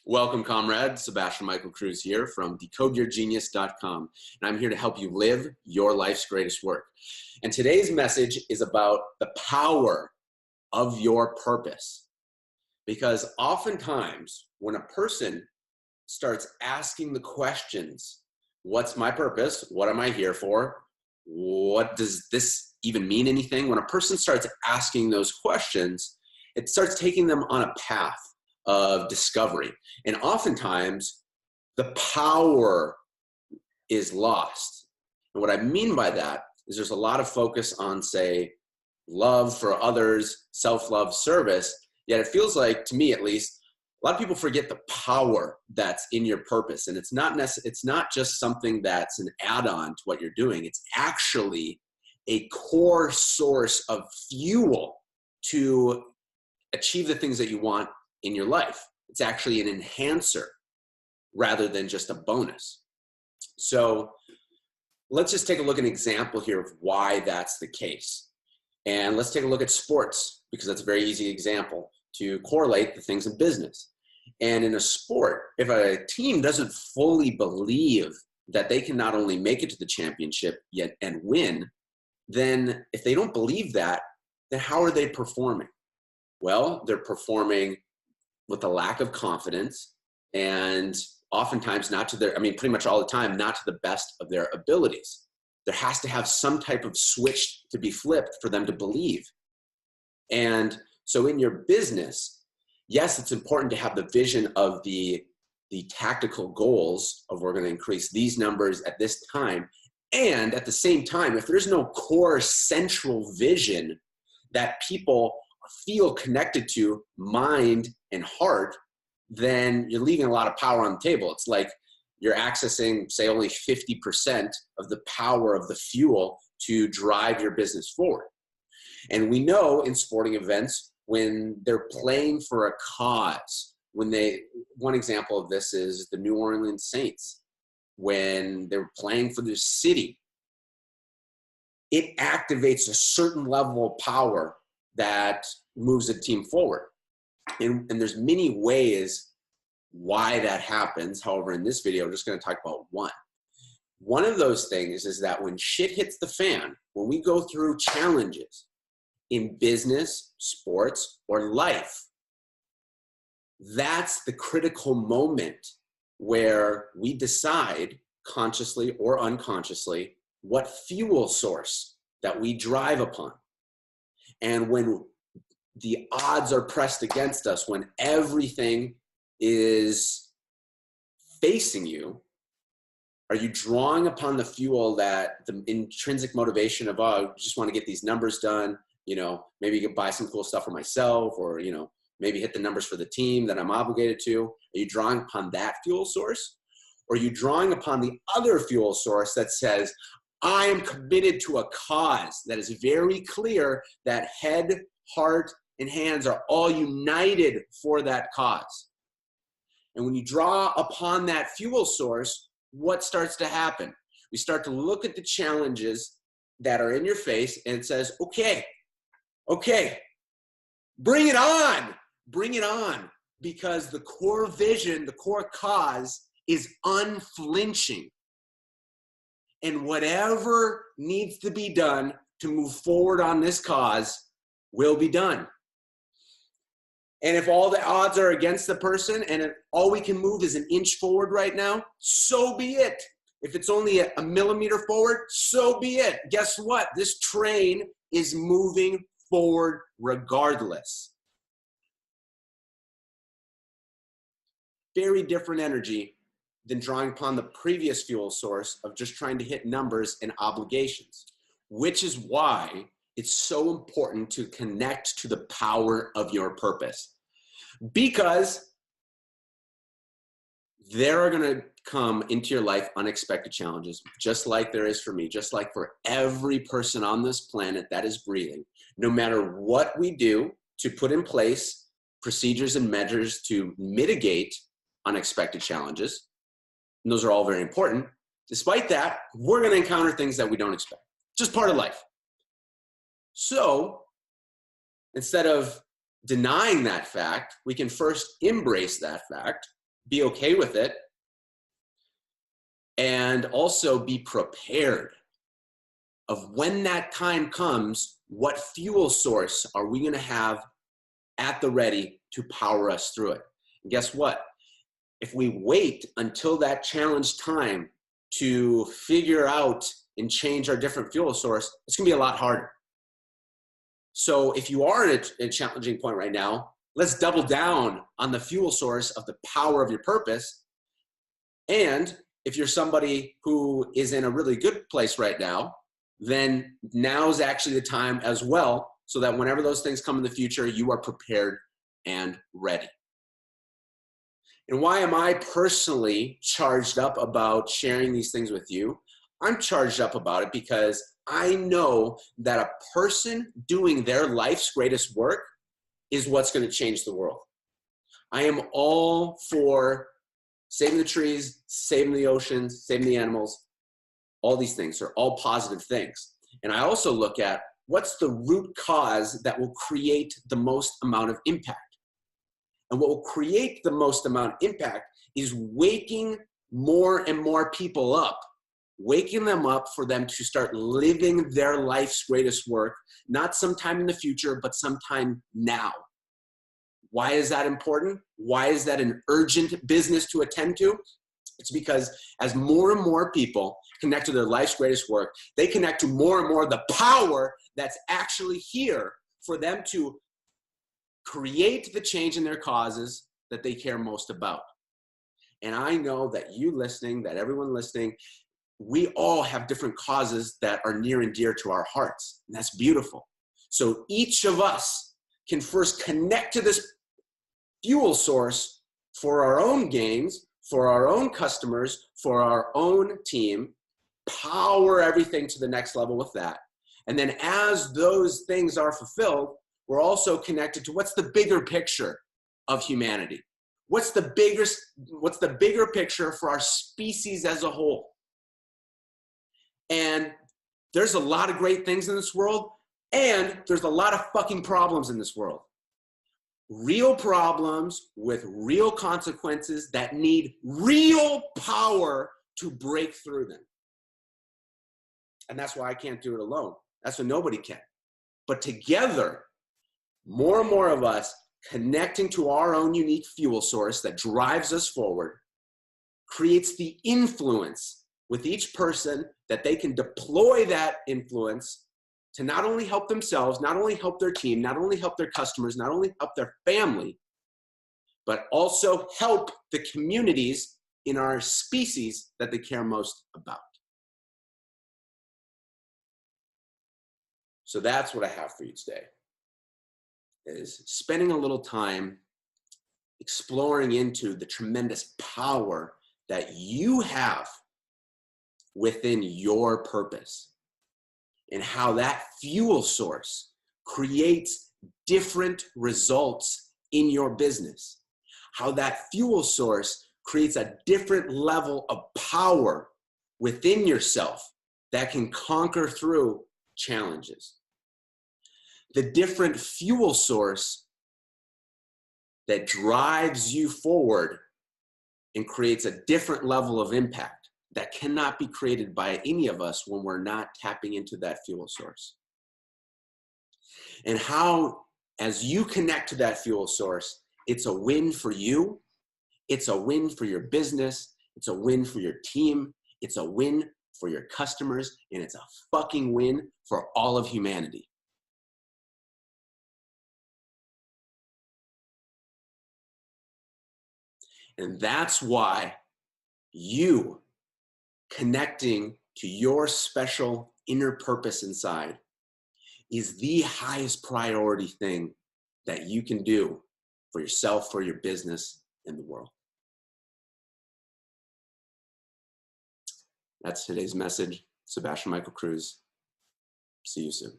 Welcome, comrades. Sebastian Michael Cruz here from decodeyourgenius.com, and I'm here to help you live your life's greatest work. And today's message is about the power of your purpose. Because oftentimes, when a person starts asking the questions, what's my purpose? What am I here for? What does this even mean anything? When a person starts asking those questions, it starts taking them on a path of discovery. And oftentimes, the power is lost. And what I mean by that is there's a lot of focus on, say, love for others, self-love, service, yet it feels like, to me at least, a lot of people forget the power that's in your purpose. And it's not just something that's an add-on to what you're doing. It's actually a core source of fuel to achieve the things that you want in your life. It's actually an enhancer rather than just a bonus. So let's just take a look at an example here of why that's the case. And let's take a look at sports, because that's a very easy example to correlate the things in business. And in a sport, if a team doesn't fully believe that they can not only make it to the championship yet and win, then if they don't believe that, then how are they performing? Well, they're performing with a lack of confidence, and oftentimes pretty much all the time, not to the best of their abilities. There has to have some type of switch to be flipped for them to believe. And so in your business, yes, it's important to have the vision of the tactical goals of we're going to increase these numbers at this time. And at the same time, if there's no core central vision that people feel connected to, mind and heart, then you're leaving a lot of power on the table. It's like you're accessing, say, only 50% of the power of the fuel to drive your business forward. And we know in sporting events, when they're playing for a cause, one example of this is the New Orleans Saints, when they're playing for their city, it activates a certain level of power that moves a team forward. And there's many ways why that happens. However, in this video, I'm just going to talk about one. One of those things is that when shit hits the fan, when we go through challenges in business, sports, or life, that's the critical moment where we decide, consciously or unconsciously, what fuel source that we drive upon. And when the odds are pressed against us, when everything is facing you, are you drawing upon the fuel that the intrinsic motivation of, oh, I just want to get these numbers done, maybe you could buy some cool stuff for myself, or, maybe hit the numbers for the team that I'm obligated to? Are you drawing upon that fuel source? Or are you drawing upon the other fuel source that says, I am committed to a cause that is very clear, that head, heart, and hands are all united for that cause? And when you draw upon that fuel source, what starts to happen? We start to look at the challenges that are in your face, and it says, okay, bring it on, because the core vision, the core cause is unflinching. And whatever needs to be done to move forward on this cause will be done. And if all the odds are against the person and all we can move is an inch forward right now, so be it. If it's only a millimeter forward, so be it. Guess what? This train is moving forward regardless. Very different energy than drawing upon the previous fuel source of just trying to hit numbers and obligations, which is why it's so important to connect to the power of your purpose. Because there are going to come into your life unexpected challenges, just like there is for me, just like for every person on this planet that is breathing. No matter what we do to put in place procedures and measures to mitigate unexpected challenges, and those are all very important, despite that, we're going to encounter things that we don't expect. Just part of life. So instead of denying that fact, we can first embrace that fact be okay with it, and also be prepared of when that time comes, what fuel source are we going to have at the ready to power us through it? And guess what? If we wait until that challenge time to figure out and change our different fuel source, it's going to be a lot harder. So if you are at a challenging point right now, let's double down on the fuel source of the power of your purpose. And if you're somebody who is in a really good place right now, then now is actually the time as well, so that whenever those things come in the future, you are prepared and ready. And why am I personally charged up about sharing these things with you? I'm charged up about it because I know that a person doing their life's greatest work is what's going to change the world. I am all for saving the trees, saving the oceans, saving the animals. All these things are all positive things. And I also look at what's the root cause that will create the most amount of impact. And what will create the most amount of impact is waking more and more people up, waking them up for them to start living their life's greatest work, not sometime in the future, but sometime now. Why is that important? Why is that an urgent business to attend to? It's because as more and more people connect to their life's greatest work, they connect to more and more of the power that's actually here for them to create the change in their causes that they care most about. And I know that you listening, that everyone listening, we all have different causes that are near and dear to our hearts. And that's beautiful. So each of us can first connect to this fuel source for our own gains, for our own customers, for our own team, power everything to the next level with that. And then as those things are fulfilled, we're also connected to what's the bigger picture of humanity? What's the bigger picture for our species as a whole? And there's a lot of great things in this world, and there's a lot of fucking problems in this world. Real problems with real consequences that need real power to break through them. And that's why I can't do it alone. That's why nobody can. But together, more and more of us connecting to our own unique fuel source that drives us forward creates the influence with each person that they can deploy that influence to not only help themselves, not only help their team, not only help their customers, not only help their family, but also help the communities in our species that they care most about. So that's what I have for you today, is spending a little time exploring into the tremendous power that you have within your purpose and how that fuel source creates different results in your business, how that fuel source creates a different level of power within yourself that can conquer through challenges. The different fuel source that drives you forward and creates a different level of impact that cannot be created by any of us when we're not tapping into that fuel source. And how, as you connect to that fuel source, it's a win for you, it's a win for your business, it's a win for your team, it's a win for your customers, and it's a fucking win for all of humanity. And that's why you connecting to your special inner purpose inside is the highest priority thing that you can do for yourself, for your business, and the world. That's today's message. Sebastian Michael Cruz. See you soon.